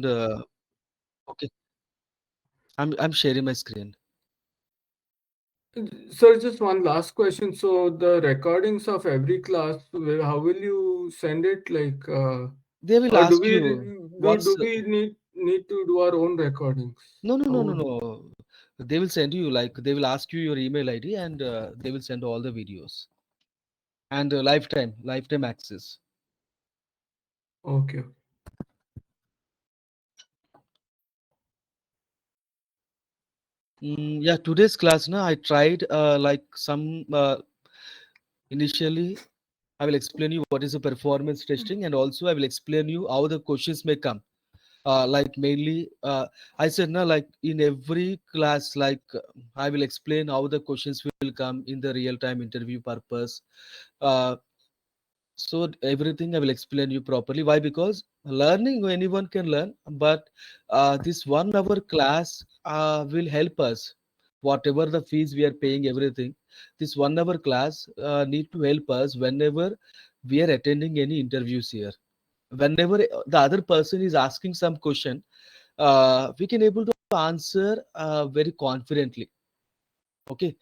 okay, I'm sharing my screen. Sir, just one last question. So the recordings of every class, how will you send it? Like, They will or do ask we you what's need to do our own recordings? no, no, How no, no, would no. They will send you, like, they will ask you your email ID, and they will send all the videos and lifetime access. okay. Yeah, today's class, na, I tried like some initially. I will explain you what is a performance testing, and also I will explain you how the questions may come. Like mainly, I said, na, like in every class, like I will explain how the questions will come in the real time interview purpose. Uh, So everything I will explain you properly. Why? Because learning anyone can learn, but this 1 hour class will help us. Whatever the fees we are paying, everything, this 1 hour class need to help us whenever we are attending any interviews here. Whenever the other person is asking some question, we can able to answer very confidently. Okay.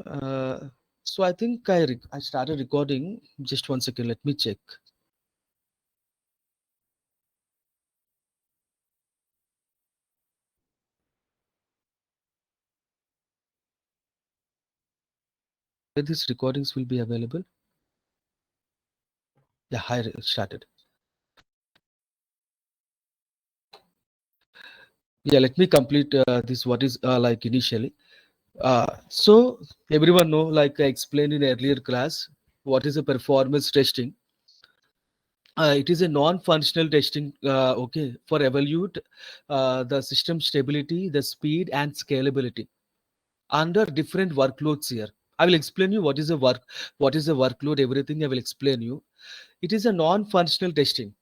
Uh, so I think I started recording. Just 1 second. Let me check. Where these recordings will be available. Yeah, I started. Yeah, let me complete this. What is like initially. So everyone know, like I explained in earlier class, what is a performance testing. It is a non-functional testing. Okay, for evaluate the system stability, the speed, and scalability under different workloads here. I will explain you what is a workload. Everything I will explain you. It is a non-functional testing.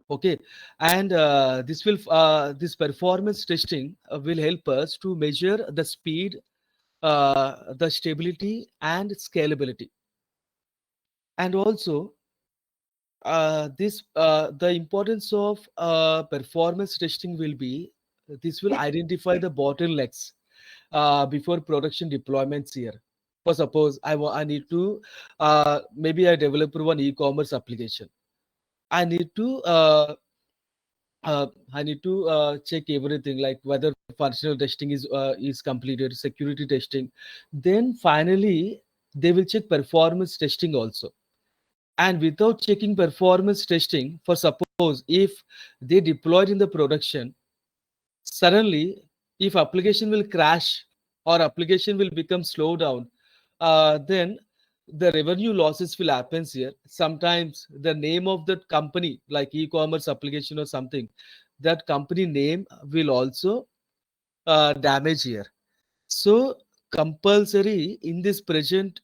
Okay, and this performance testing will help us to measure the speed, the stability, and scalability. And also, this the importance of performance testing will be, this will identify the bottlenecks before production deployments here. For suppose I need to maybe I develop one e-commerce application. I need to I need to check everything, like whether functional testing is completed, security testing. Then finally, they will check performance testing also. And without checking performance testing, for suppose if they deployed in the production, suddenly if application will crash or application will become slow down, then the revenue losses will happen here. Sometimes the name of that company, like e-commerce application or something, that company name will also damage here. So compulsory in this present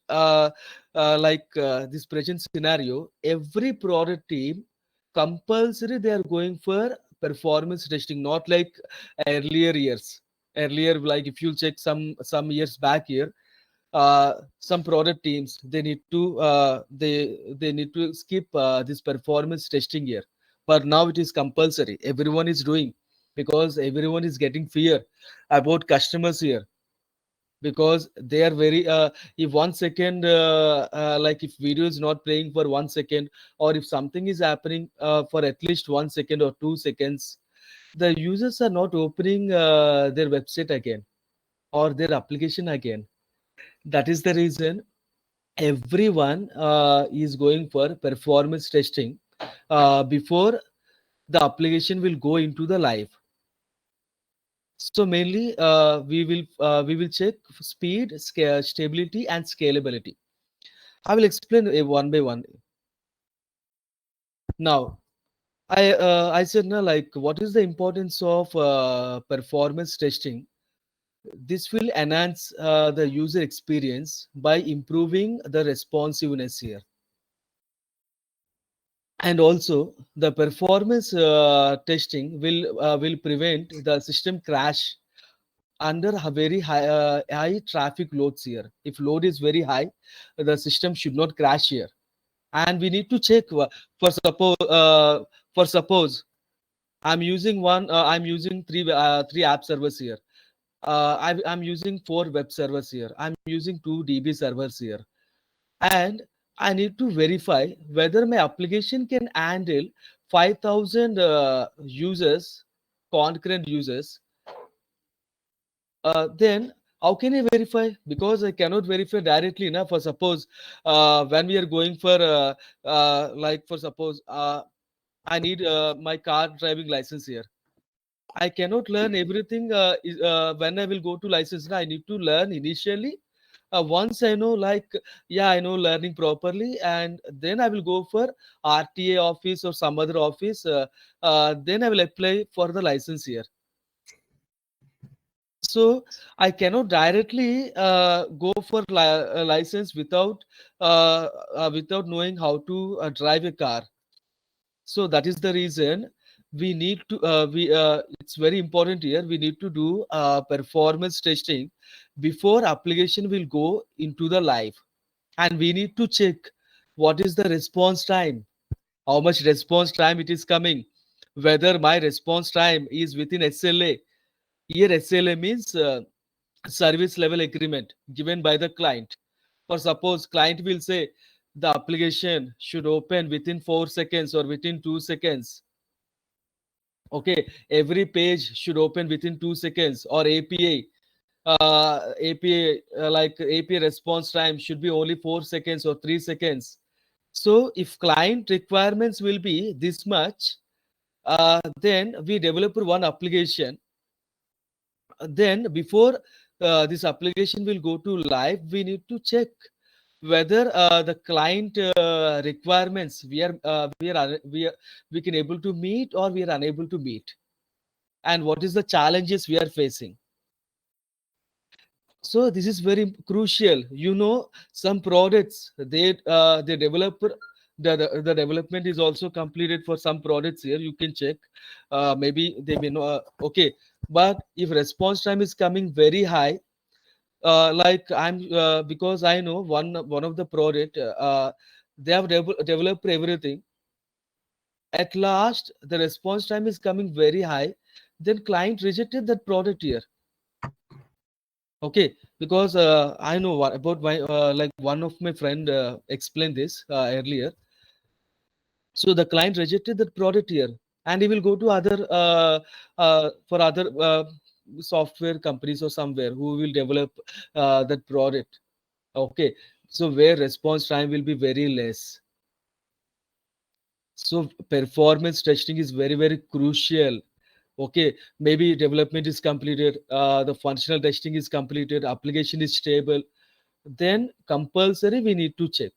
this present scenario, every product team compulsory they are going for performance testing, not like earlier years. Earlier, like if you check some years back here, some product teams they need to they need to skip this performance testing here. But now it is compulsory. Everyone is doing, because everyone is getting fear about customers here, because they are very if 1 second like if video is not playing for 1 second, or if something is happening for at least 1 second or 2 seconds, the users are not opening their website again or their application again. That is the reason everyone is going for performance testing before the application will go into the live. So mainly we will check speed, stability, and scalability. I will explain one by one. Now, I said now, like what is the importance of performance testing? This will enhance the user experience by improving the responsiveness here, and also the performance testing will prevent the system crash under a very high traffic loads here. If load is very high, the system should not crash here. And we need to check for suppose I'm using one. I'm using three app servers here. I'm using four web servers here. I'm using two DB servers here, and I need to verify whether my application can handle 5,000 users, concurrent users. Then how can I verify? Because I cannot verify directly. Na? For suppose when we are going for like for suppose I need my car driving license here. I cannot learn everything when I will go to license. I need to learn initially. Once I know, like, yeah, I know learning properly, and then I will go for RTA office or some other office. Then I will apply for the license here. So I cannot directly go for license without knowing how to drive a car. So that is the reason we need to we it's very important here. We need to do performance testing before application will go into the live, and we need to check what is the response time, how much response time it is coming, whether my response time is within SLA. Here SLA means service level agreement given by the client. For suppose client will say the application should open within 4 seconds or within 2 seconds. Okay, every page should open within 2 seconds, or API like API response time should be only 4 seconds or 3 seconds. So if client requirements will be this much, then we develop one application. Then before this application will go to live, we need to check whether the client requirements we can able to meet or we are unable to meet, and what is the challenges we are facing. So this is very crucial. Some products they develop the development is also completed for some products here. You can check. Maybe they may know. Okay, but if response time is coming very high, like I'm because I know one of the product they have developed everything. At last, the response time is coming very high. Then client rejected that product here. Okay, because I know what about my like one of my friend explained this earlier. So the client rejected that product here, and he will go to other for other software companies or somewhere who will develop that product. Okay, so where response time will be very less. So performance testing is very crucial. Okay, maybe development is completed, the functional testing is completed, application is stable, then compulsory we need to check.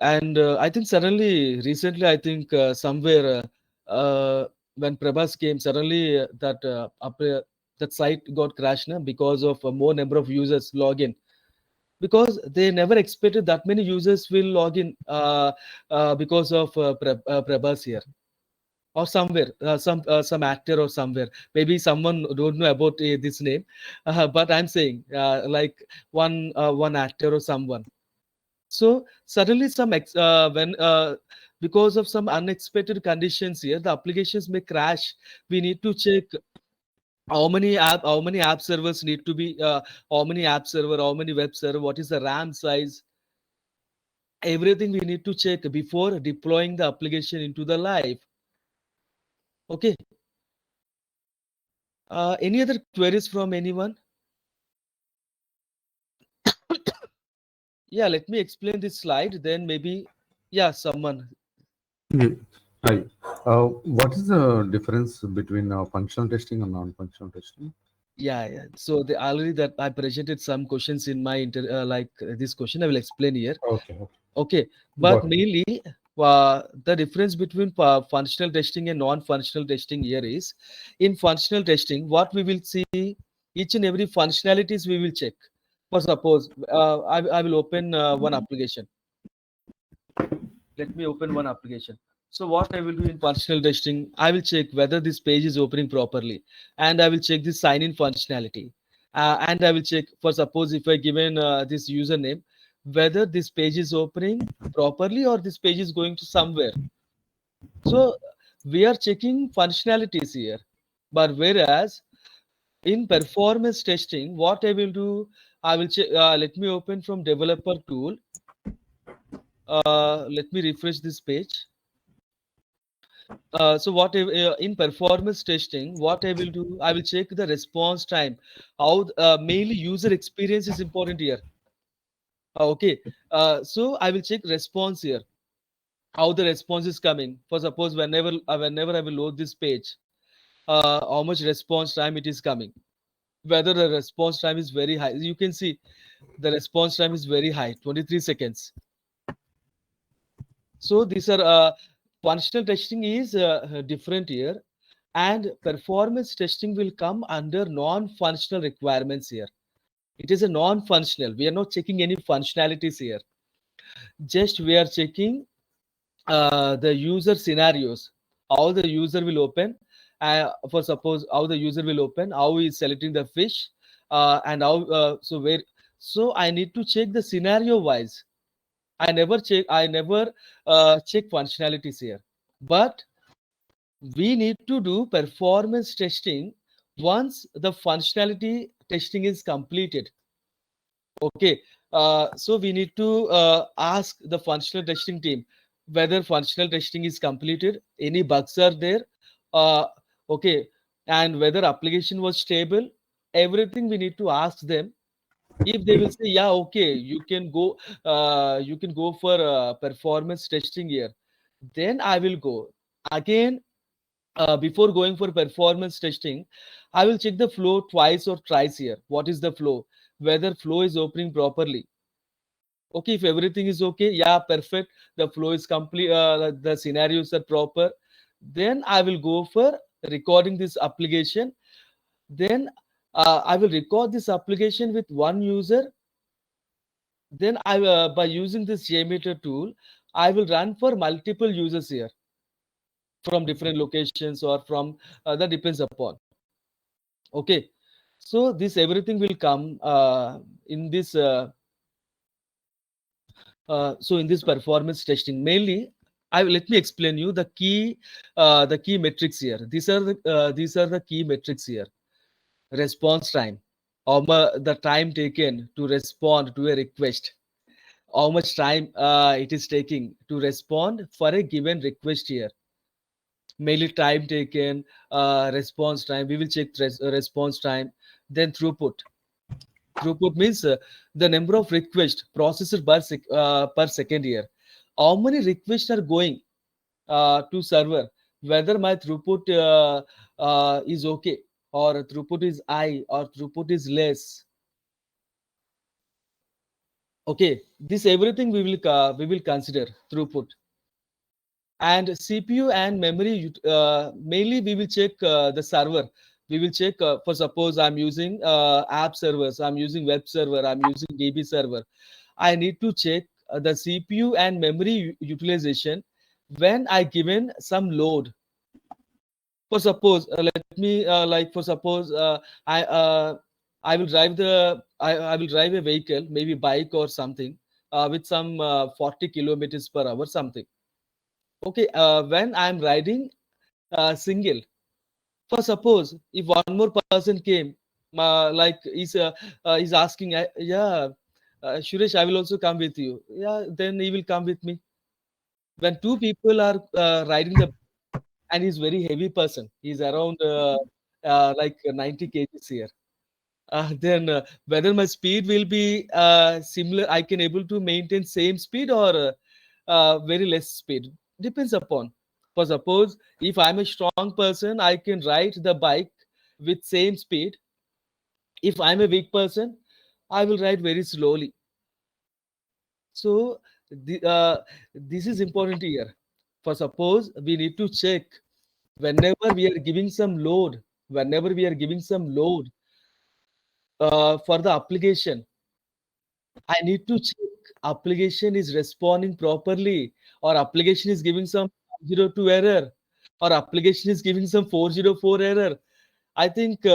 And I think suddenly recently I think somewhere when Prabhas came suddenly that site got crashed na, because of a more number of users log in, because they never expected that many users will log in because of Prabhas here, or somewhere some actor or somewhere, maybe someone don't know about this name, but I'm saying like one actor or someone. So suddenly when because of some unexpected conditions here, the applications may crash. We need to check how many app servers need to be, how many app server, how many web server, what is the RAM size, everything we need to check before deploying the application into the live. Okay. Any other queries from anyone? Yeah, let me explain this slide, then maybe, yeah, someone. Yeah. Hi. What is the difference between functional testing and non-functional testing? Yeah. So the already that I presented some questions in my this question I will explain here. Okay, okay. Okay, but Got it. mainly the difference between functional testing and non-functional testing here is, in functional testing, what we will see, each and every functionalities we will check. For suppose I will open one application. Let me open one application. So what I will do in functional testing, I will check whether this page is opening properly, and I will check the sign in functionality, and I will check, for suppose if I given this username, whether this page is opening properly or this page is going to somewhere. So we are checking functionalities here. But whereas in performance testing, what I will do, I will check. Let me open from developer tool. Let me refresh this page. So what in performance testing, what I will do, I will check the response time. How mainly user experience is important here. Okay, so I will check response here. How the response is coming. For suppose whenever I will load this page, how much response time it is coming. Whether the response time is very high, you can see the response time is very high, 23 seconds. So these are functional testing is different here, and performance testing will come under non-functional requirements here. It is a non-functional. We are not checking any functionalities here. Just we are checking the user scenarios, how the user will open, for suppose how the user will open, how he is selecting the fish, and how so I need to check the scenario wise. I never check functionalities here, but we need to do performance testing once the functionality testing is completed. Okay, so we need to ask the functional testing team whether functional testing is completed, any bugs are there, uh, okay, and whether application was stable. Everything we need to ask them. If they will say, yeah, okay, you can go for performance testing here, then I will go. Again, before going for performance testing, I will check the flow twice or thrice here. What is the flow? Whether flow is opening properly. Okay, if everything is okay, yeah, perfect. The flow is complete. The scenarios are proper. Then I will go for recording this application. Then I will record this application with one user. Then by using this JMeter tool, I will run for multiple users here from different locations or from that depends upon. Okay, so this everything will come in this so in this performance testing mainly. Let me explain you the key metrics here. These are the key metrics here. Response time, the time taken to respond to a request, how much time it is taking to respond for a given request here. Mainly time taken, response time. We will check response time. Then throughput. Throughput means the number of requests processed per second here. How many requests are going to server? Whether my throughput is okay, or throughput is high, or throughput is less. Okay, this everything we will consider throughput. And CPU and memory, mainly we will check the server. We will check for suppose I'm using app servers, I'm using web server, I'm using DB server. I need to check the CPU and memory utilization when I given some load. For suppose, let me like for suppose I will drive I will drive a vehicle, maybe bike or something, with some 40 kilometers per hour something. Okay, when I'm riding single, for suppose if one more person came, like he's asking, yeah, Suresh, I will also come with you. Yeah, then he will come with me. When two people are riding the, and he's very heavy person, he's around like 90 kgs here. Then whether my speed will be similar, I can able to maintain same speed, or very less speed, depends upon. For suppose if I'm a strong person, I can ride the bike with same speed. If I'm a weak person, I will ride very slowly. So this is important here. For suppose we need to check whenever we are giving some load, whenever we are giving some load for the application, I need to check application is responding properly, or application is giving some 02 error, or application is giving some 404 error. I think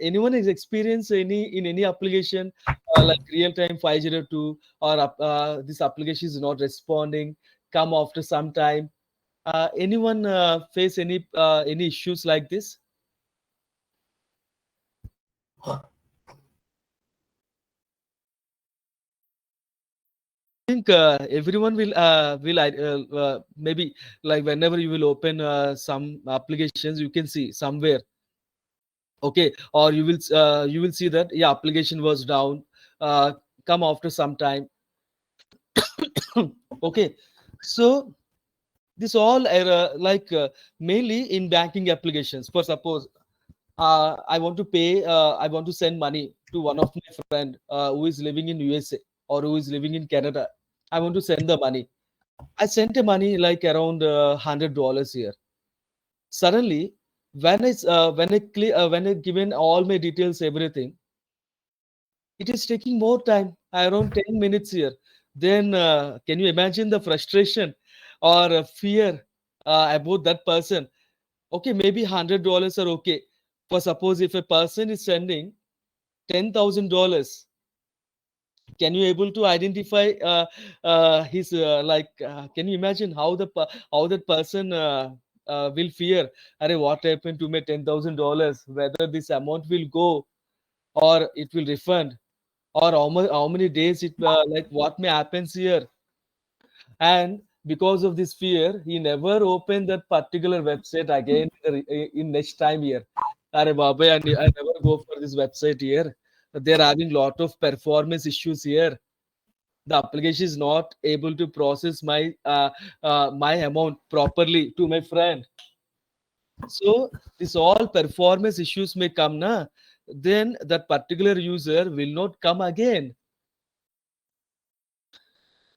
anyone has experienced any in any application like real time 502, or this application is not responding, come after some time. Anyone face any issues like this? I think everyone will maybe like whenever you will open some applications, you can see somewhere, okay, or you will see that yeah, application was down, come after some time. Okay, so this all error like mainly in banking applications. For suppose I want to pay, I want to send money to one of my friend who is living in USA or who is living in Canada. I want to send the money. I sent the money like around $100 here. Suddenly, when I given all my details, everything, it is taking more time, around 10 minutes here. Then can you imagine the frustration or fear about that person? Okay, maybe $100 are okay. For suppose if a person is sending $10,000, can you able to identify his like? Can you imagine how that person will fear? Arey, what happened to my $10,000? Whether this amount will go or it will refund, or how many days it like what may happens here. And because of this fear, he never opened that particular website again in next time here. Arey Baba, I never go for this website here. They're having lot of performance issues here. The application is not able to process my amount properly to my friend. So this all performance issues may come na, then that particular user will not come again.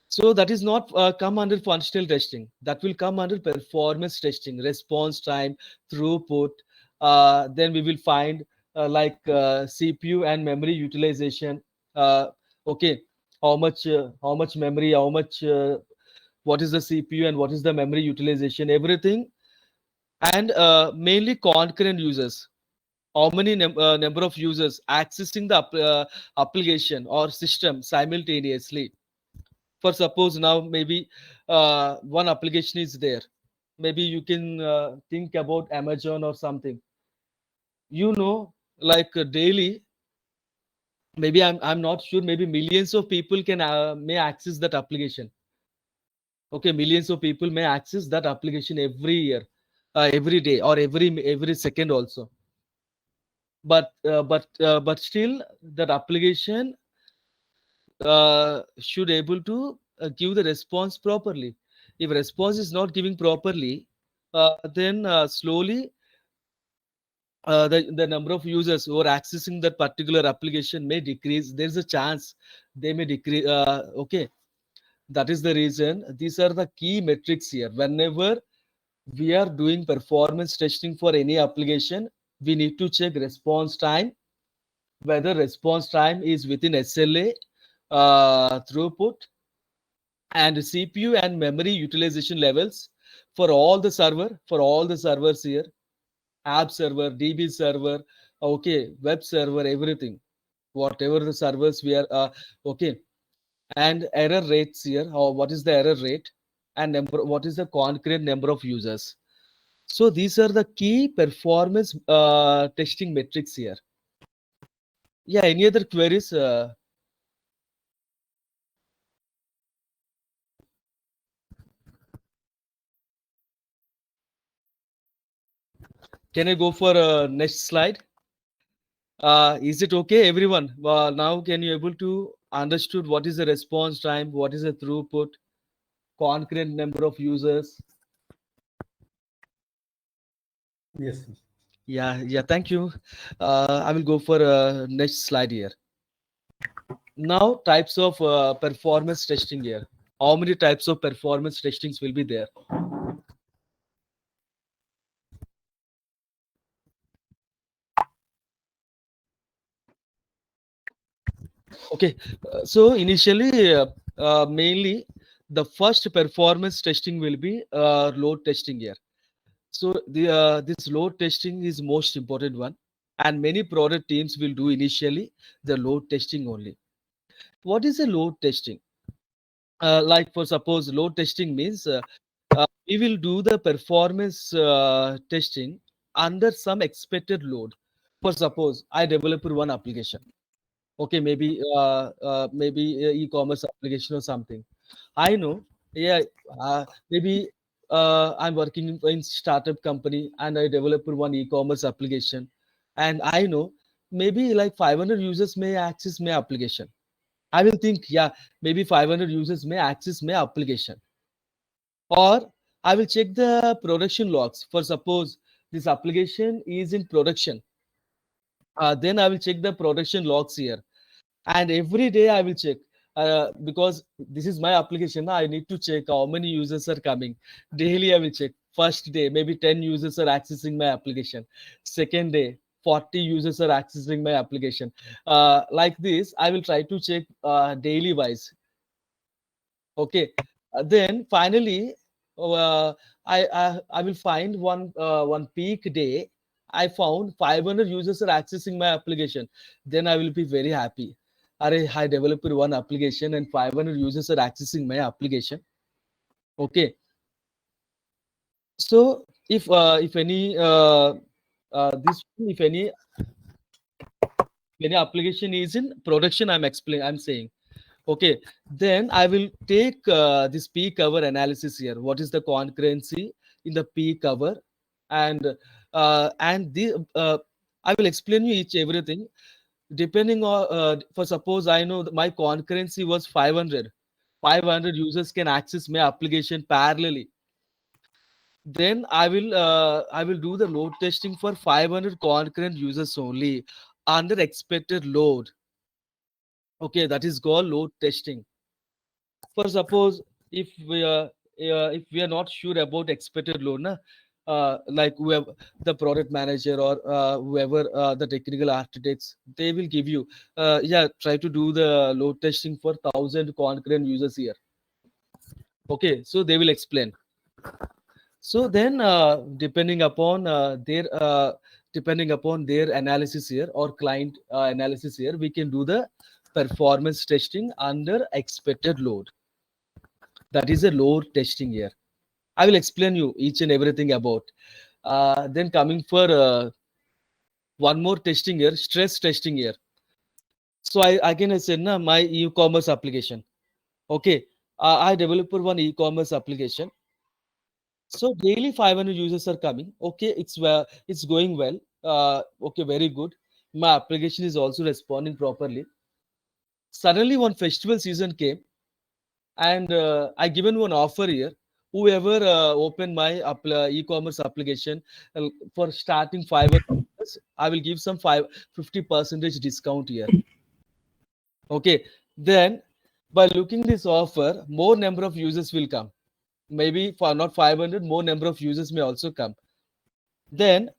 So that is not come under functional testing. That will come under performance testing, response time, throughput. Then we will find like CPU and memory utilization. Uh, okay, how much memory, how much, what is the CPU and what is the memory utilization, everything, and mainly concurrent users. How many number of users accessing the application or system simultaneously. For suppose now maybe one application is there, maybe you can think about Amazon or something, like daily, maybe I'm not sure, maybe millions of people can may access that application. Okay, millions of people may access that application every year, every day, or every second also. But still that application should able to give the response properly. If response is not giving properly, then slowly the number of users who are accessing that particular application may decrease. There's a chance they may decrease. Okay, that is the reason. These are the key metrics here. Whenever we are doing performance testing for any application, we need to check response time, whether response time is within SLA, throughput, and CPU and memory utilization levels for all the servers here, app server, DB server, okay, web server, everything, whatever the servers we are, okay, and error rates here, or what is the error rate, and what is the concrete number of users. So these are the key performance testing metrics here. Yeah, any other queries? Can I go for next slide? Is it okay, everyone? Now can you able to understood what is the response time, what is the throughput, concurrent number of users? Yes. Yeah, thank you. I will go for next slide here. Now types of performance testing here. How many types of performance testings will be there? Okay, so initially, mainly the first performance testing will be load testing here. So this load testing is most important one, and many product teams will do initially the load testing only. What is a load testing? Like for suppose load testing means we will do the performance testing under some expected load. For suppose I develop one application. Okay, maybe e-commerce application or something. I know, yeah, maybe I'm working in startup company and I develop one e-commerce application, and I know maybe like 500 users may access my application. I will think, yeah, maybe 500 users may access my application, or I will check the production logs. For suppose this application is in production, then I will check the production logs here, and every day I will check, because this is my application. I need to check how many users are coming daily. I will check. First day maybe 10 users are accessing my application, second day 40 users are accessing my application, like this I will try to check daily wise. Okay, then finally, I will find one peak day. I found 500 users are accessing my application. Then I will be very happy. I developed one application and 500 users are accessing my application. Okay, so if any this if any application is in production, I'm saying. Okay, then I will take this peak hour analysis here. What is the concurrency in the peak hour? And the I will explain you each everything depending on, for suppose I know that my concurrency was 500. 500 users can access my application parallelly. Then I will do the load testing for 500 concurrent users only under expected load. Okay, that is called load testing. For suppose if we are not sure about expected load, na, like whoever the product manager or whoever the technical architects, they will give you, yeah, try to do the load testing for 1,000 concurrent users here. Okay, so they will explain. So then depending upon their analysis here or client analysis here, we can do the performance testing under expected load. That is a load testing here. I will explain you each and everything about. Then coming for one more testing here, stress testing here. So I can say na my e-commerce application. Okay, I developed one e-commerce application. So daily 500 users are coming. Okay, it's going well. Okay, very good. My application is also responding properly. Suddenly, one festival season came, and I given one offer here. Whoever open my e-commerce application for starting 500, I will give some 50% discount here. Okay, then by looking this offer, more number of users will come. Maybe for not 500, more number of users may also come. Then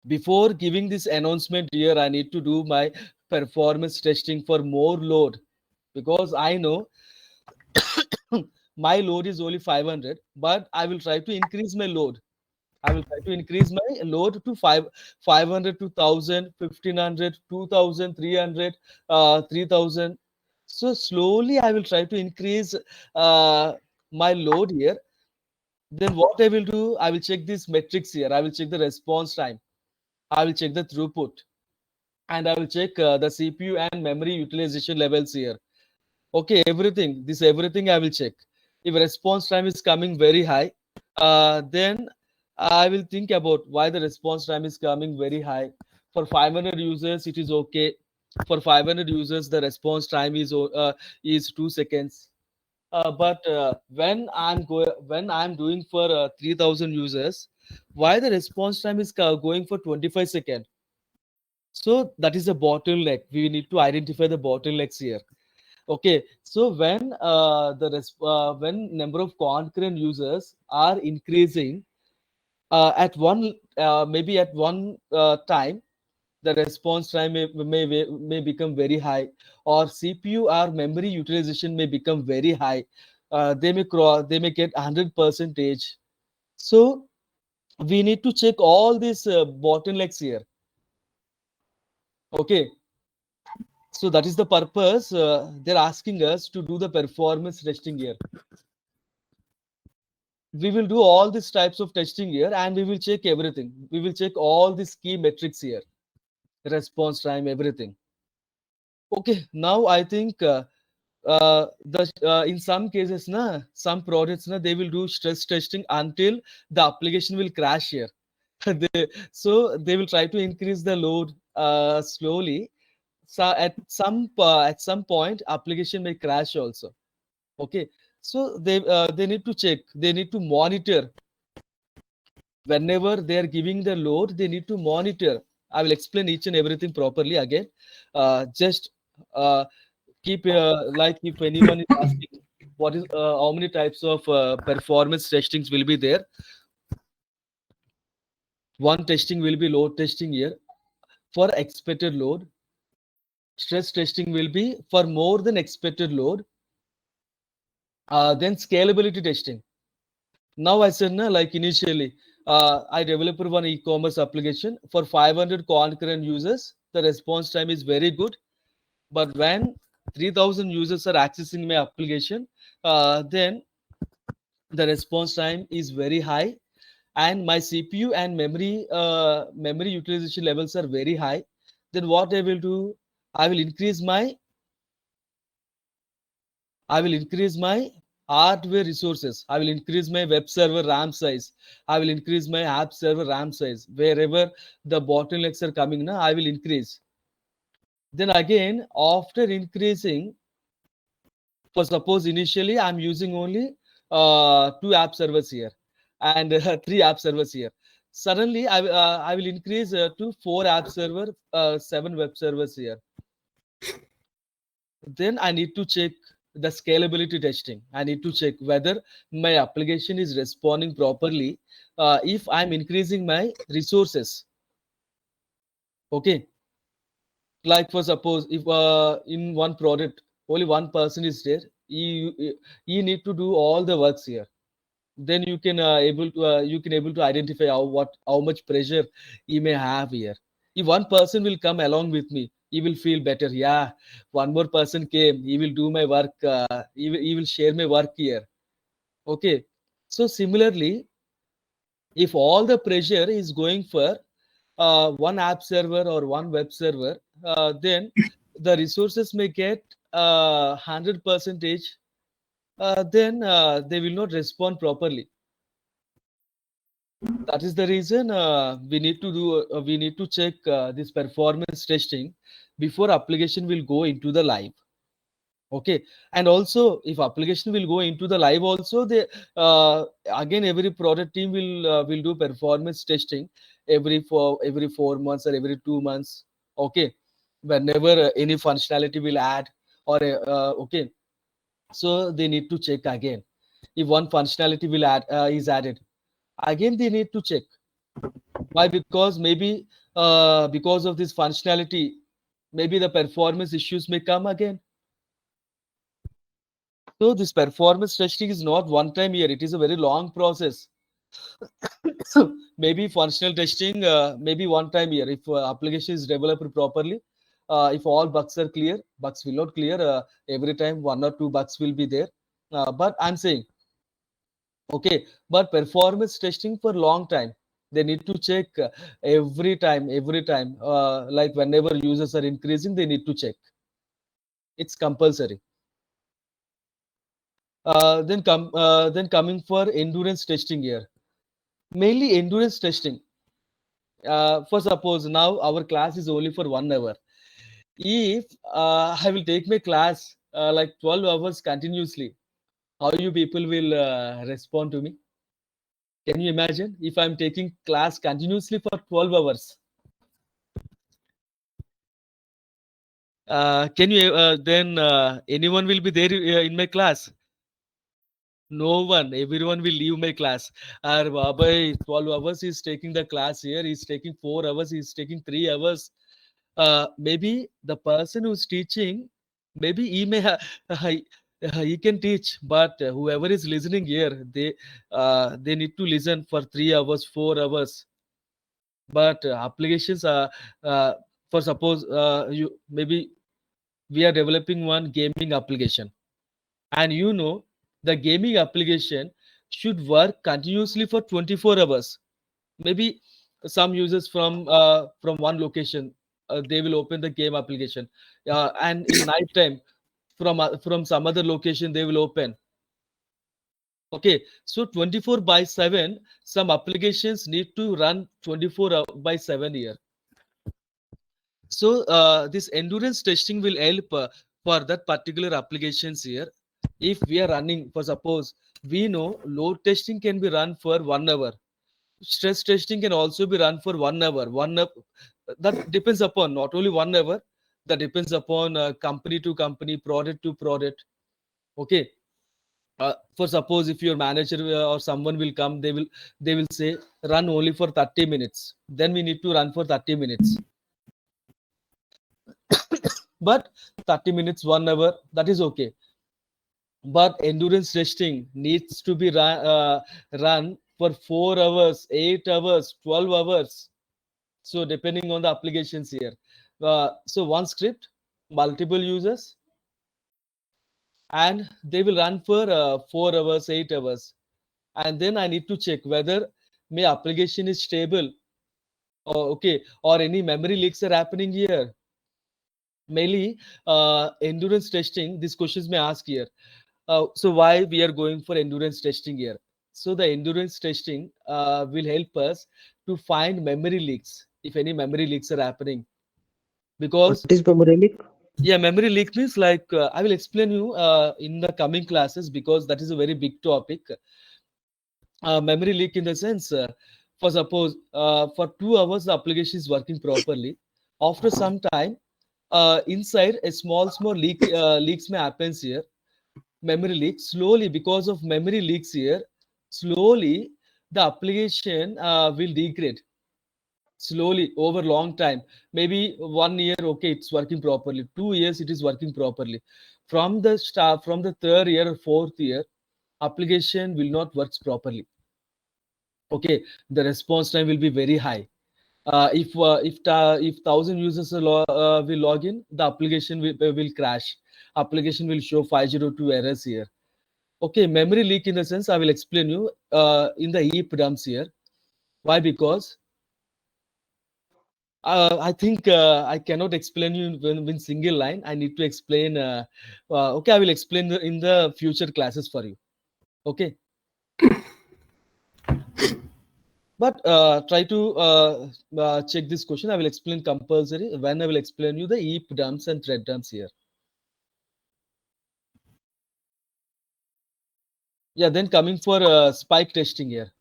before giving this announcement here, I need to do my performance testing for more load, because I know my load is only 500, but I will try to increase my load. I will try to increase my load to 500 to 1000, 1500, 2000, 300, 3000. So slowly I will try to increase my load here. Then what I will do, I will check these metrics here. I will check the response time. I will check the throughput, and I will check the CPU and memory utilization levels here. Okay, everything I will check. If response time is coming very high, then I will think about why the response time is coming very high. For 500 users, it is okay. For 500 users, the response time is 2 seconds. But when I'm doing for 3,000 users, why the response time is going for 25 seconds? So that is a bottleneck. We need to identify the bottlenecks here. Okay, so when number of concurrent users are increasing at one maybe at one time, the response time may become very high, or CPU or memory utilization may become very high. They may get 100 percentage. So we need to check all these bottlenecks here. Okay, so that is the purpose. They're asking us to do the performance testing here. we will do all these types of testing here, and we will check everything. We will check all these key metrics here, response time, everything. Okay, now I think the in some cases, na, some projects, na, they will do stress testing until the application will crash here. So they will try to increase the load slowly. So at some point, application may crash also. Okay, so they need to check. They need to monitor whenever they are giving the load. They need to monitor. I will explain each and everything properly again. Just uh, keep like if anyone is asking what is how many types of performance testings will be there. One testing will be load testing here for expected load. Stress testing will be for more than expected load. Then scalability testing. Now I said, na, like initially, I developed one e-commerce application for 500 concurrent users. The response time is very good. But when 3,000 users are accessing my application, then the response time is very high, and my CPU and memory utilization levels are very high. Then what I will do? I will increase my I will increase my hardware resources. I will increase my web server RAM size. I will increase my app server RAM size. Wherever the bottlenecks are coming now, I will increase. Then again, after increasing, for suppose initially I'm using only two app servers here and three app servers here. Suddenly, I will increase to four app server, seven web servers here. Then I need to check the scalability testing. I need to check whether my application is responding properly. If I'm increasing my resources, okay. Like for suppose if in one product only one person is there, you need to do all the works here. Then you can able to identify how much pressure you may have here. If one person will come along with me, he will feel better. Yeah, one more person came, he will do my work, he will share my work here. Okay, so similarly, if all the pressure is going for one app server or one web server, then the resources may get 100 percentage, then they will not respond properly. That is the reason we need to check this performance testing before application will go into the live. Okay, and also if application will go into the live also, they again every product team will do performance testing every 4 months or every 2 months. Okay, whenever any functionality will add or okay, so they need to check again. If one functionality will add is added, again they need to check. Why? Because maybe because of this functionality, maybe the performance issues may come again. So this performance testing is not one time here. It is a very long process. So maybe functional testing, maybe one time here. If application is developed properly, if all bugs are clear, bugs will not clear every time. One or two bugs will be there. But I'm saying, okay, but performance testing for long time. They need to check every time. Like whenever users are increasing, they need to check. It's compulsory. Then coming for endurance testing here. Mainly endurance testing. For suppose now our class is only for 1 hour. If I will take my class like 12 hours continuously, how you people will respond to me? Can you imagine if I'm taking class continuously for 12 hours? Can you then anyone will be there in my class? No one. Everyone will leave my class. Our Baba, 12 hours is taking the class here. He's taking 4 hours. He's taking 3 hours. Maybe the person who's teaching, maybe he may he can teach, but whoever is listening here, they need to listen for 3 hours, 4 hours. But applications are for suppose you maybe we are developing one gaming application, and you know the gaming application, should work continuously for 24 hours. Maybe some users from one location, they will open the game application, and in night time from some other location they will open. Okay, so 24/7, some applications need to run 24/7 here. So this endurance testing will help for that particular applications here. If we are running, for suppose we know load testing can be run for 1 hour, stress testing can also be run for 1 hour. That depends upon not only 1 hour. That depends upon company to company, product to product. Okay, for suppose if your manager or someone will come, they will say run only for 30 minutes. Then we need to run for 30 minutes. But 30 minutes, 1 hour, that is okay. But endurance testing needs to be run for 4 hours, 8 hours, 12 hours. So depending on the applications here. So one script, multiple users, and they will run for 4 hours, 8 hours. And then I need to check whether my application is stable, or okay, or any memory leaks are happening here. Mainly endurance testing, these questions may ask here. So why we are going for endurance testing here? So the endurance testing will help us to find memory leaks, if any memory leaks are happening. What Because is memory leak? yeah, memory leak means like I will explain you in the coming classes, because that is a very big topic. Memory leak in the sense, for suppose for 2 hours the application is working properly. After some time, inside a small leaks may happens here. Memory leak slowly, because of memory leaks here, slowly the application will degrade slowly over long time. Maybe 1 year, okay, it's working properly. 2 years, it is working properly. From the start, from the third year or fourth year, application will not works properly. Okay, the response time will be very high. If 1,000 users will log in, the application will crash. Application will show 502 errors here. Okay, memory leak in the sense I will explain you in the heap dumps here. Why? Because I think I cannot explain you in single line. I need to explain. Okay, I will explain in the future classes for you. Okay, but try to check this question. I will explain compulsory when I will explain you the heap dumps and thread dumps here. Yeah, then coming for spike testing here.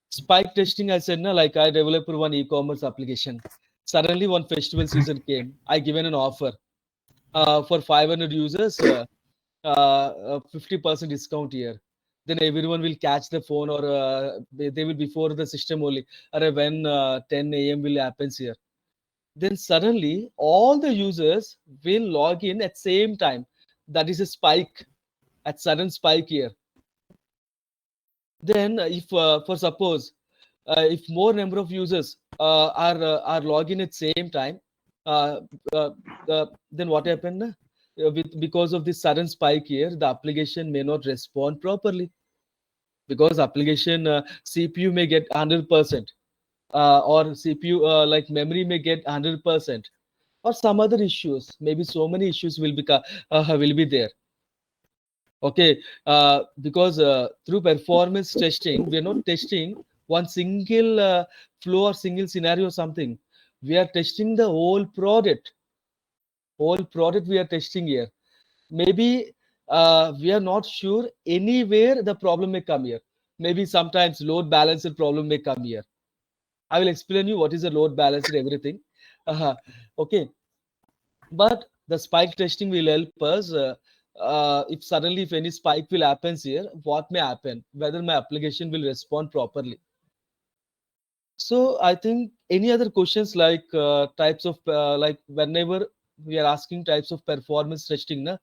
Spike testing, I said, no, like I developed one e-commerce application. Suddenly, one festival season came. I given an offer for 500 users, 50% discount here. Then everyone will catch the phone, or they will before the system only. Or when 10 a.m. will happens here. Then suddenly, all the users will log in at same time. That is a spike, at sudden spike here. Then, if for suppose if more number of users are login at same time, uh, uh, then what happened? Because of this sudden spike here, the application may not respond properly, because application CPU may get 100%, or CPU like memory may get 100%, or some other issues. Maybe so many issues will be there. Okay, because through performance testing, we are not testing one single flow or single scenario or something. We are testing the whole product. Whole product we are testing here. Maybe we are not sure anywhere the problem may come here. Maybe sometimes load balancer problem may come here. I will explain you what is a load balancer, everything. Okay, but the spike testing will help us if suddenly if any spike will happens here, what may happen, whether my application will respond properly. So I think any other questions, like types of like whenever we are asking types of performance testing na,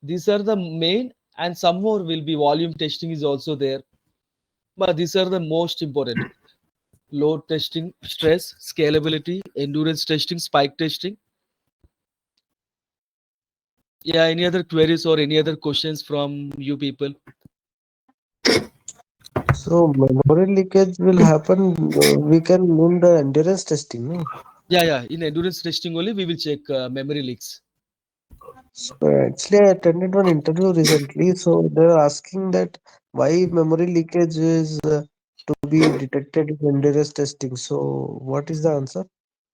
these are the main, and some more will be volume testing is also there, but these are the most important: load testing, stress, scalability, endurance testing, spike testing. Yeah, any other queries or any other questions from you people? So memory leakage will happen. We can name the endurance testing, no? Yeah. In endurance testing only, we will check memory leaks. So actually, I attended one interview recently. So they're asking that why memory leakage is to be detected in endurance testing. So what is the answer?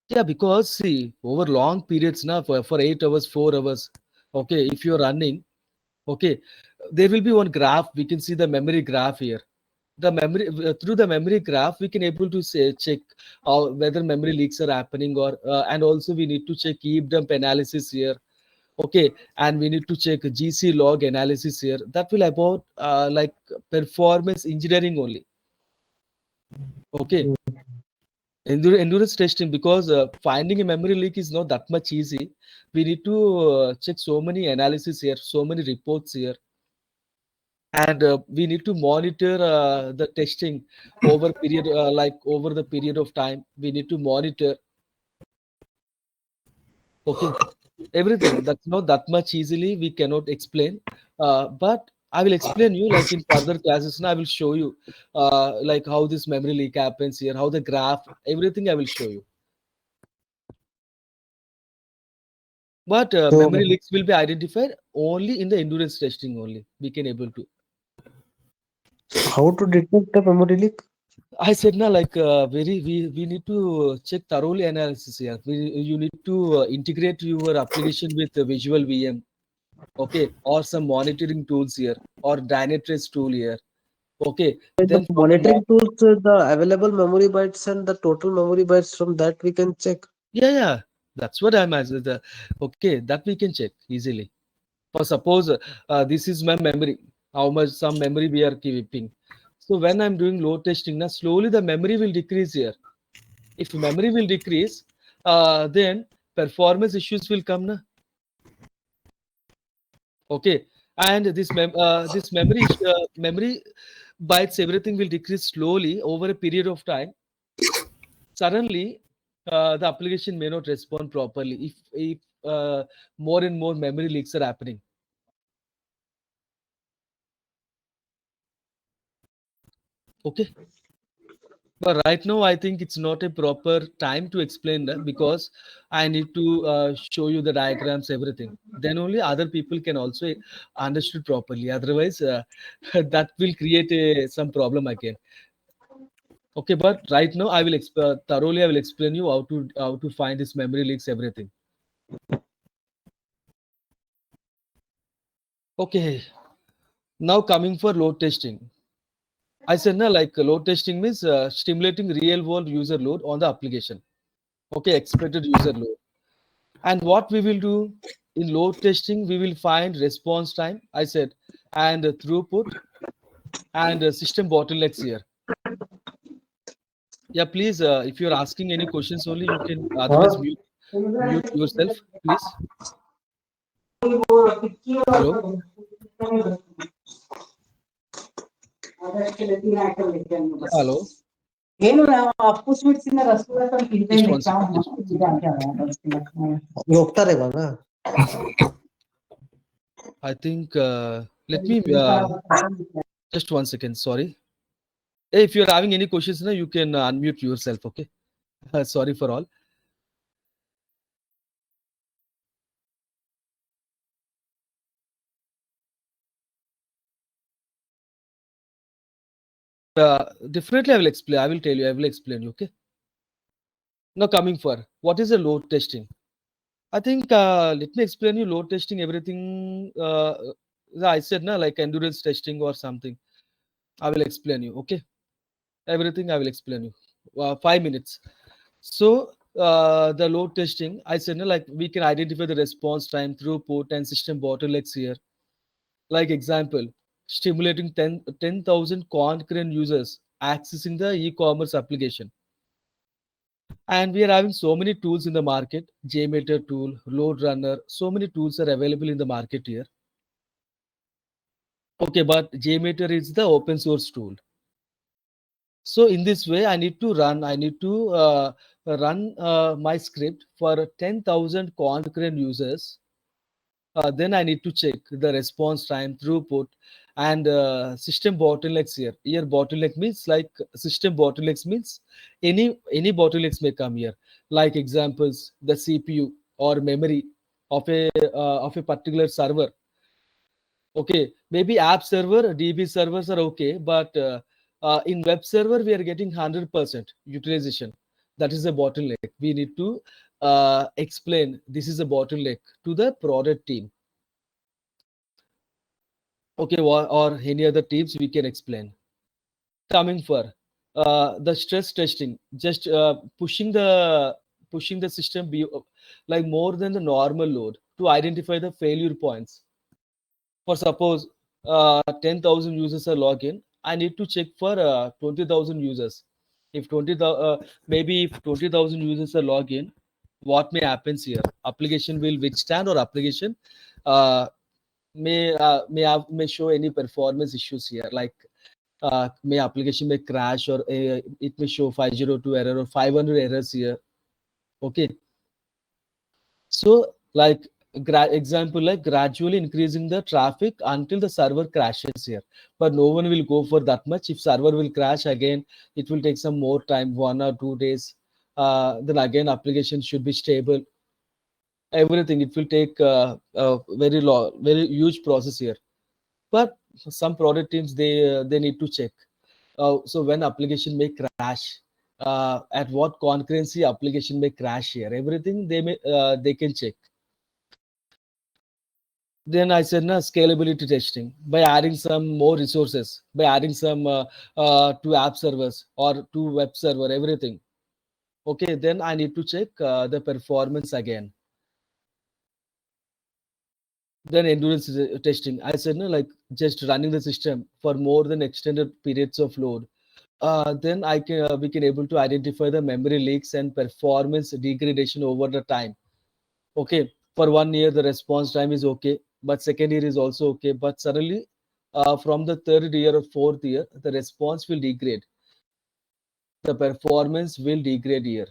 Yeah, because see, over long periods now, for 8 hours, 4 hours, okay, if you're running, okay, there will be one graph. We can see the memory graph here. The memory through the memory graph, we can able to say check whether memory leaks are happening or and also we need to check heap dump analysis here. Okay, and we need to check GC log analysis here. That will about like performance engineering only. Okay, endurance testing because finding a memory leak is not that much easy. We need to check so many analysis here, so many reports here, and we need to monitor the testing over period like over the period of time. We need to monitor. Okay, everything that's not that much easily we cannot explain, but I will explain you like in further classes. Now I will show you like how this memory leak happens here, how the graph, everything I will show you. But So memory leaks will be identified only in the endurance testing only. We can able to. how to detect the memory leak? I said now like we need to check thoroughly analysis here. You need to integrate your application with the visual VM, okay, or some monitoring tools here, or Dynatrace tool here, okay. In the Then from the monitoring tools, the available memory bytes and the total memory bytes from that we can check. yeah, that's what I'm asking. Okay, that we can check easily. For suppose this is my memory, how much some memory we are keeping. So when I'm doing load testing, now slowly the memory will decrease here. If memory will decrease, then performance issues will come na. Okay, and this memory bytes, everything will decrease slowly over a period of time. Suddenly the application may not respond properly if more and more memory leaks are happening. Okay, but right now I think it's not a proper time to explain that because I need to show you the diagrams, everything. Then only other people can also understood properly. Otherwise that will create some problem again. Okay, but right now I will thoroughly I will explain you how to find this memory leaks, everything. Okay, now coming for load testing. I said na like load testing means stimulating real world user load on the application. Okay, expected user load. And what we will do in load testing, we will find response time, I said, and throughput and system bottlenecks here. Yeah, please, if you're asking any questions only, you can otherwise mute yourself, please. Hello, hello. Just one second. Just one second. ನೀವು ಹೋಗ್ತಾರೆ ಇವಾಗ I think let me just one second. Sorry. Hey, if you're having any questions now, you can unmute yourself. Okay. Sorry for all. Definitely, I will explain. I will tell you. I will explain you. Okay. Now coming for what is a load testing? I think let me explain you load testing. Everything I said na like endurance testing or something. I will explain you. Okay. Everything I will explain you. 5 minutes. So the load testing, I said na like we can identify the response time, throughput, and system bottlenecks here. Like example, stimulating 10,000 concurrent users accessing the e-commerce application. And we are having so many tools in the market, JMeter tool, LoadRunner, so many tools are available in the market here. Okay, but JMeter is the open source tool. So in this way, I need to run my script for 10,000 concurrent users. Then I need to check the response time, throughput, and system bottlenecks here. Here bottleneck means like system bottlenecks means any bottlenecks may come here. Like examples, the CPU or memory of a particular server. Okay, maybe app server, DB servers are okay, but in web server we are getting 100% utilization. That is a bottleneck. We need to explain this is a bottleneck to the product team. Okay, or any other teams we can explain. Coming for the stress testing, just pushing the system like more than the normal load to identify the failure points. For suppose 10,000 users are login, I need to check for 20,000 users. If maybe if 20,000 users are login, what may happens here? Application will withstand, or application uh, may show any performance issues here, like may application may crash, or it may show 502 error or 500 errors here. Okay, so like example, like gradually increasing the traffic until the server crashes here, but no one will go for that much. If server will crash again, it will take some more time, 1 or 2 days. Then again application should be stable, everything. It will take a very long, very huge process here. But some product teams, they need to check. So when application may crash, at what concurrency application may crash here, everything they can check. Then I said, na, scalability testing by adding some more resources, by adding some to app servers or to web server, everything. Okay, then I need to check the performance again. Then endurance testing. I said, no, like just running the system for more than extended periods of load. Then we can able to identify the memory leaks and performance degradation over the time. Okay, for 1 year the response time is okay, but second year is also okay, but suddenly from the third year or fourth year the response will degrade, the performance will degrade here.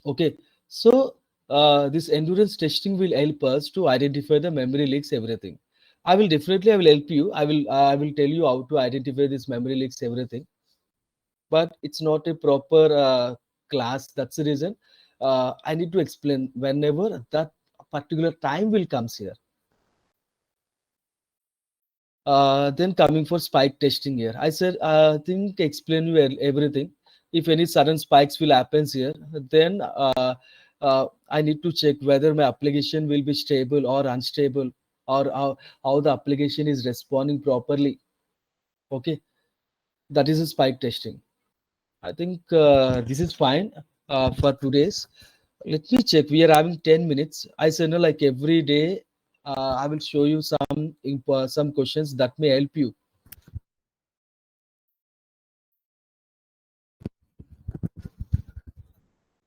Okay, so this endurance testing will help us to identify the memory leaks, everything. I will help you. I will tell you how to identify this memory leaks, everything, but it's not a proper class. That's the reason I need to explain whenever that particular time will comes here. Then coming for spike testing here, I said I think explain you everything. If any sudden spikes will happens here, then I need to check whether my application will be stable or unstable, or how the application is responding properly. Okay, that is a spike testing. I think this is fine for today's. Let me check. We are having 10 minutes. I said, no, like every day, I will show you some questions that may help you.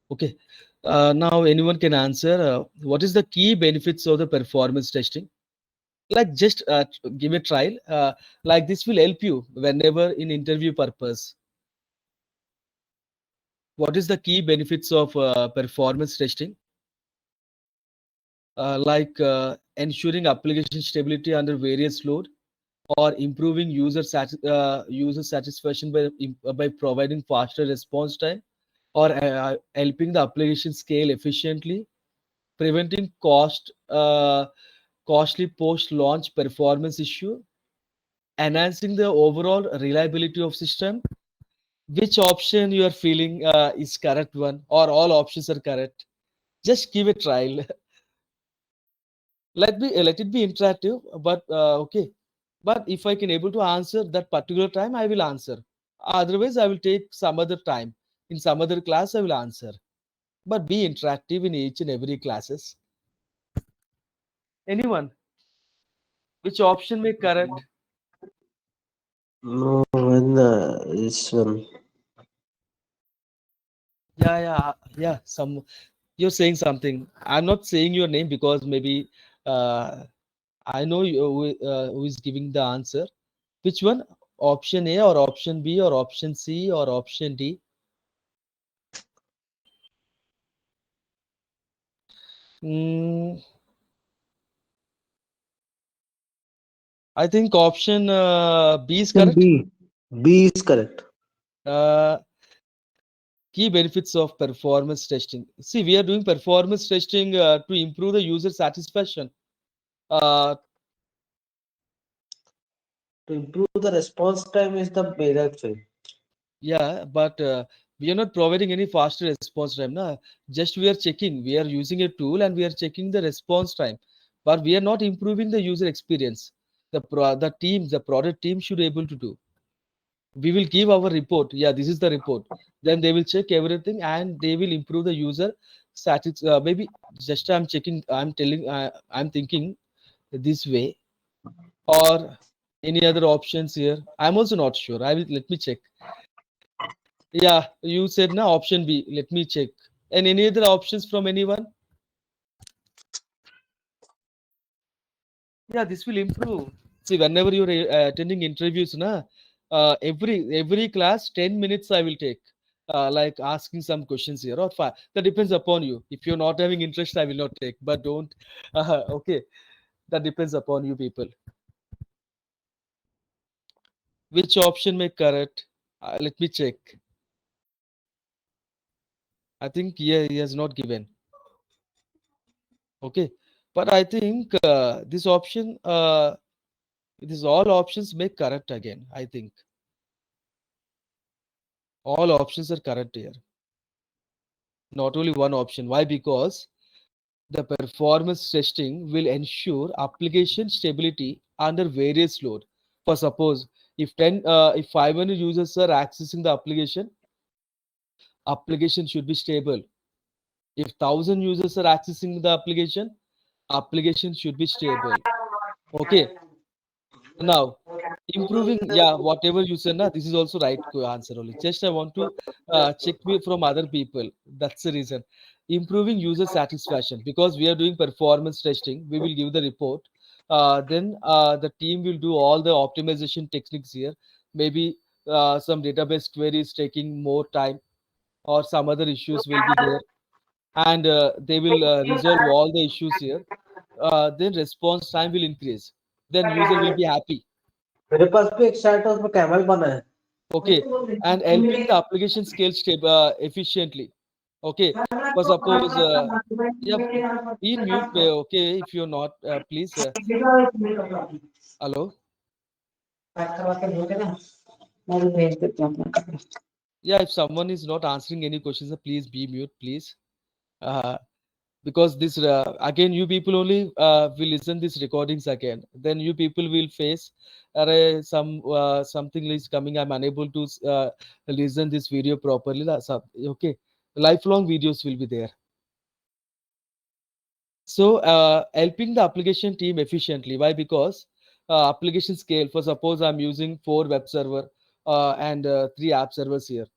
Okay. Now anyone can answer. What is the key benefits of the performance testing? Like just give a trial. Like this will help you whenever in interview purpose. What is the key benefits of performance testing? Like ensuring application stability under various load, or improving user satisfaction by providing faster response time, or helping the application scale efficiently, preventing costly post launch performance issue, enhancing the overall reliability of system. Which option you are feeling is correct one, or all options are correct? Just give a trial. Let it be interactive, but okay. But if I can able to answer that particular time, I will answer. Otherwise I will take some other time, in some other class I will answer. But be interactive in each and every classes. Anyone, which option may correct? No, when this one. Yeah, some, you're saying something. I'm not saying your name because maybe uh, I know you who is giving the answer. Which one? Option A or option B or option C or option D? Mm, I think option B is Option correct. B. B is correct. Uh, Key benefits of performance testing. See, we are doing performance testing to improve the user satisfaction. Uh, To improve the response time is the major thing. yeah, but we are not providing any faster response time. Na? Just we are checking. We are using a tool and we are checking the response time, but we are not improving the user experience. The product team should able to do. We will give our report. Yeah, this is the report. Then they will check everything and they will improve the user maybe just I'm checking. I'm telling. I'm thinking this way or any other options here. I'm also not sure. I will let me check. Yeah, you said na option B. Let me check. And any other options from anyone? Yeah, this will improve. See, whenever you're attending interviews, na, every class 10 minutes I will take, like asking some questions here or five. That depends upon you. If you're not having interest, I will not take. But don't. Okay, that depends upon you people. Which option may correct? Let me check. I think yeah, he has not given. Okay, but I think this option, this all options make correct again. I think all options are correct here. Not only one option. Why? Because the performance testing will ensure application stability under various load. For suppose if 500 users are accessing the application should be stable. If 1,000 users are accessing the application should be stable. Okay. Now, improving, yeah, whatever you said, na, this is also right answer only. Just I want to check from other people. That's the reason. Improving user satisfaction because we are doing performance testing. We will give the report. Then the team will do all the optimization techniques here. Maybe some database queries taking more time or some other issues will be there, and they will resolve all the issues here. Then response time will increase. Then user will be happy. मेरे पास भी एक short है उसमें camel बना है Okay, and helping the application scale efficiently. Okay, for suppose yeah, be in mute. Okay, if you're not, please. Hello. Yeah, if someone is not answering any questions, please be mute, please. Uh, because this again, you people only will listen these recordings again. Then you people will face something is coming. I'm unable to listen this video properly. Okay, lifelong videos will be there. So helping the application team efficiently. Why? Because application scale. For suppose I'm using 4 web server and 3 app servers here,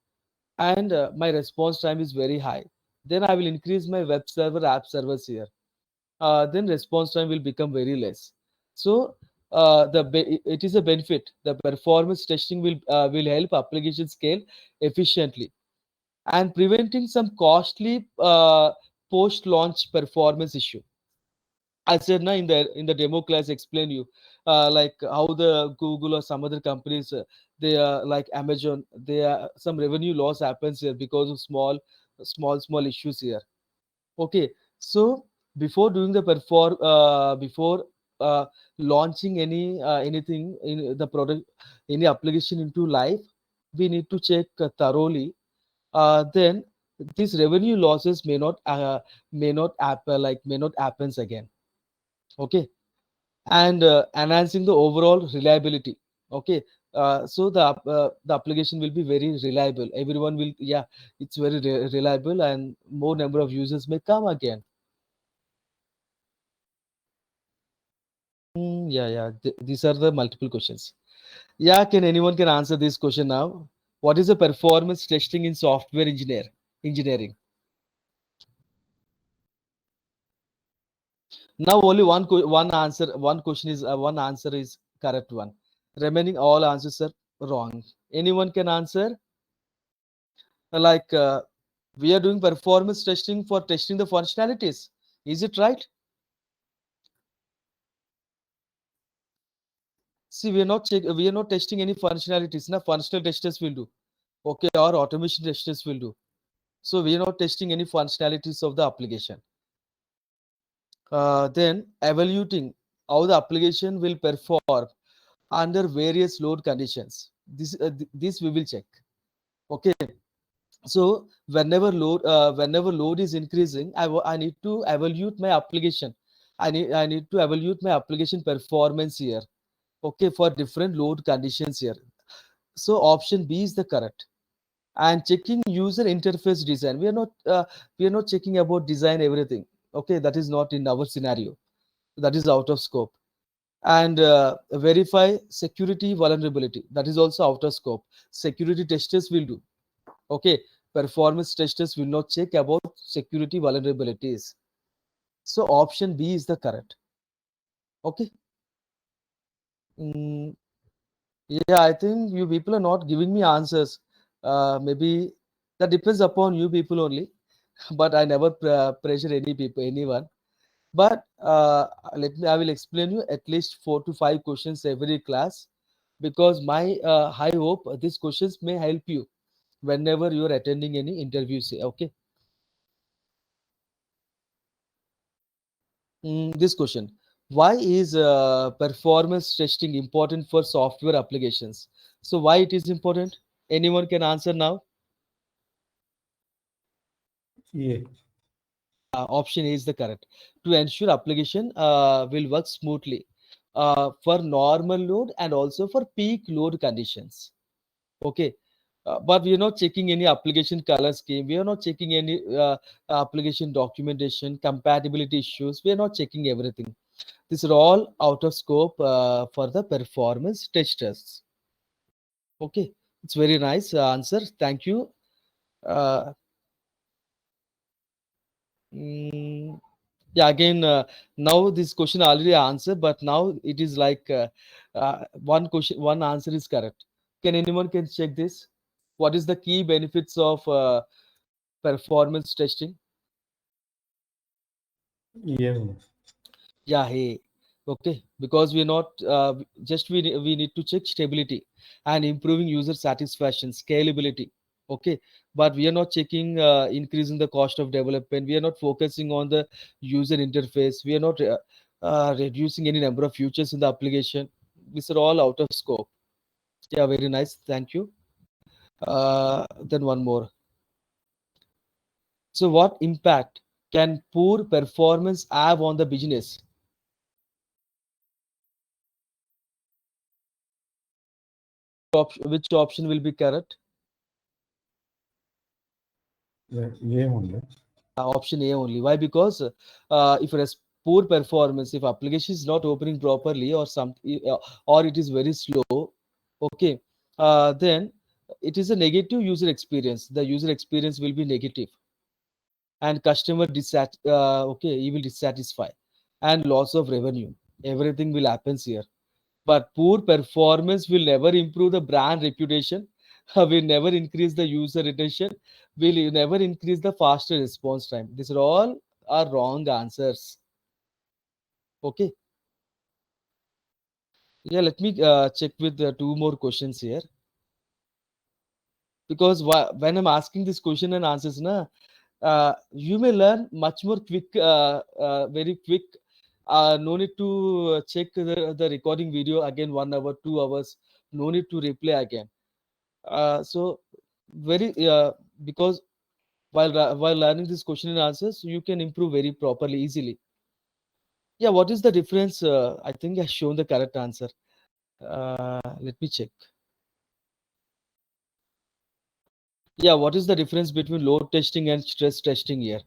and my response time is very high. Then I will increase my web server app servers here. Then response time will become very less. So it is a benefit. The performance testing will help application scale efficiently and preventing some costly post launch performance issue. I said na in the demo class explain you like how the Google or some other companies they are like Amazon, they are some revenue loss happens here because of small issues here. Okay, so before doing the before uh, launching anything in the product, any application into life, we need to check thoroughly. Then these revenue losses may not happens again. Okay, and enhancing the overall reliability. Okay, so the application will be very reliable. Everyone will, yeah, it's very reliable, and more number of users may come again. Yeah, yeah. These are the multiple questions. Yeah, can anyone can answer this question now? What is the performance testing in software engineering? Now only one question is one answer is correct one. Remaining all answers are wrong. Anyone can answer? Like we are doing performance testing for testing the functionalities. Is it right? See, we are not testing any functionalities. Now, functional testers will do. Okay, or automation testers will do. So we are not testing any functionalities of the application. Then evaluating how the application will perform under various load conditions. This we will check. Okay. So whenever load is increasing, I need to evaluate my application. I need to evaluate my application performance here. Okay, for different load conditions here. So option B is the correct. And checking user interface design. We are not checking about design everything. Okay, that is not in our scenario. That is out of scope. And verify security vulnerability. That is also out of scope. Security testers will do. Okay, performance testers will not check about security vulnerabilities. So option B is the correct. Okay. Mm, yeah, I think you people are not giving me answers. Maybe that depends upon you people only. But I never pressure any people, anyone. But I will explain you at least 4 to 5 questions every class, because my high hope these questions may help you whenever you are attending any interviews. Okay. This question: why is performance testing important for software applications? So why it is important? Anyone can answer now. Yeah. Option A is the correct. To ensure application will work smoothly for normal load and also for peak load conditions. Okay. But we are not checking any application color scheme. We are not checking any application documentation, compatibility issues. We are not checking everything. These are all out of scope for the performance testers. Okay, it's very nice answer. Thank you. Uh, mm, yeah, again, now this question already answered, but now it is like one question, one answer is correct. Can anyone can check this? What is the key benefits of performance testing? Yeah. Yeah, hey, okay, because we're not just we need to check stability and improving user satisfaction, scalability. Okay, but we are not checking increasing the cost of development. We are not focusing on the user interface. We are not reducing any number of features in the application. These are all out of scope. Yeah, very nice. Thank you. Then one more. So, what impact can poor performance have on the business? Which option will be correct? Yeah, only. Option A only. Why? Because if it has poor performance, if application is not opening properly or or it is very slow, okay, then it is a negative user experience. The user experience will be negative, and customer okay, he will dissatisfy, and loss of revenue. Everything will happen here. But poor performance will never improve the brand reputation, will never increase the user retention, will never increase the faster response time. These are all are wrong answers. Okay. Yeah, let me check with two more questions here. Because when I'm asking this question and answers, you may learn much more quick, very quick. No need to check the recording video again 1 hour, 2 hours. No need to replay again. So very because while learning this question and answers, you can improve very properly, easily. Yeah, what is the difference? I think I shown the correct answer. Let me check. Yeah, what is the difference between load testing and stress testing here?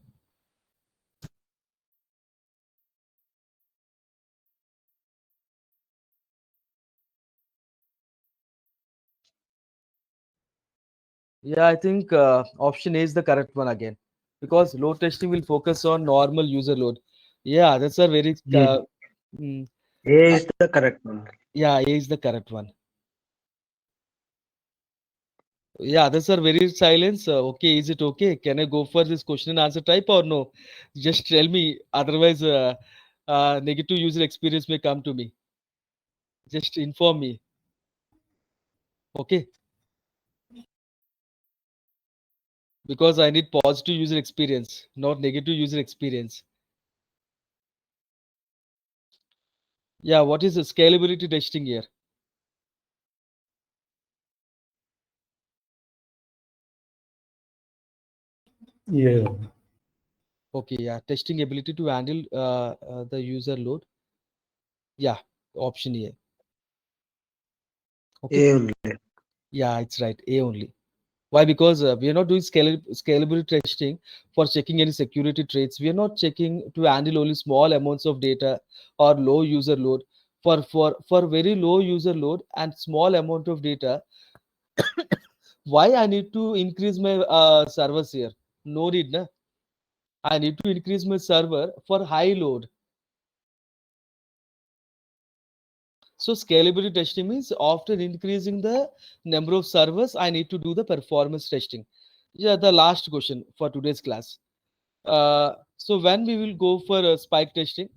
Yeah, I think option A is the correct one again, because load testing will focus on normal user load. Yeah, that's a very Yeah, mm, A uh, is the correct one. yeah, A is the correct one. Yeah, others are very silence. Okay, is it okay? Can I go for this question and answer type or no? Just tell me. Otherwise, negative user experience may come to me. Just inform me. Okay. Because I need positive user experience, not negative user experience. Yeah, what is the scalability testing here? Yeah. Okay, yeah, testing ability to handle the user load. Yeah, option A. Okay, A only. yeah, it's right, A only. Why? Because we are not doing scalability testing for checking any security traits. We are not checking to handle only small amounts of data or low user load. For very low user load and small amount of data, why I need to increase my servers here? No need, na? I need to increase my server for high load. So scalability testing means after increasing the number of servers, I need to do the performance testing. Yeah, the last question for today's class. So when we will go for spike testing?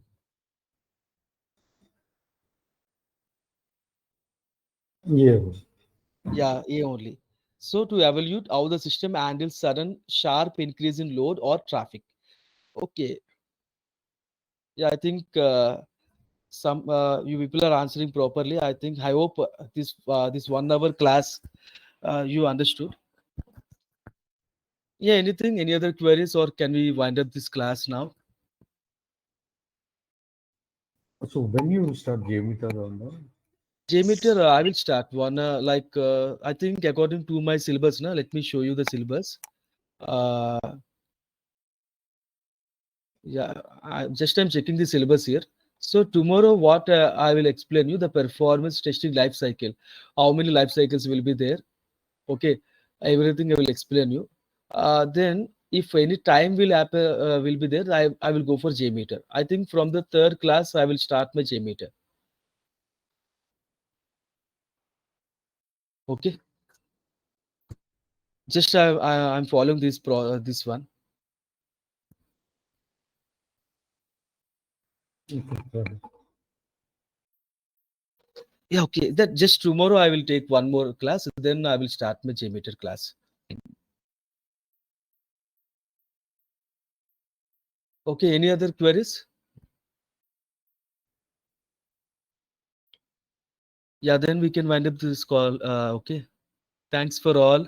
Yeah. Yeah, A only. So to evaluate how the system handles sudden sharp increase in load or traffic. Okay. Yeah, I think some you people are answering properly. I hope this 1 hour class you understood. Yeah, anything, any other queries, or can we wind up this class now? So when you start JMeter on the JMeter, I will start one I think according to my syllabus. Now, let me show you the syllabus. Uh, yeah, I'm checking the syllabus here. So tomorrow, what I will explain you the performance testing life cycle. How many life cycles will be there? Okay, everything I will explain you. Then, if any time will be there, I will go for JMeter. I think from the third class I will start my JMeter. Okay, just I'm following this one. Yeah, okay. That just tomorrow I will take one more class, then I will start my JMeter class. Okay, any other queries? Yeah, then we can wind up this call. Okay. Thanks for all.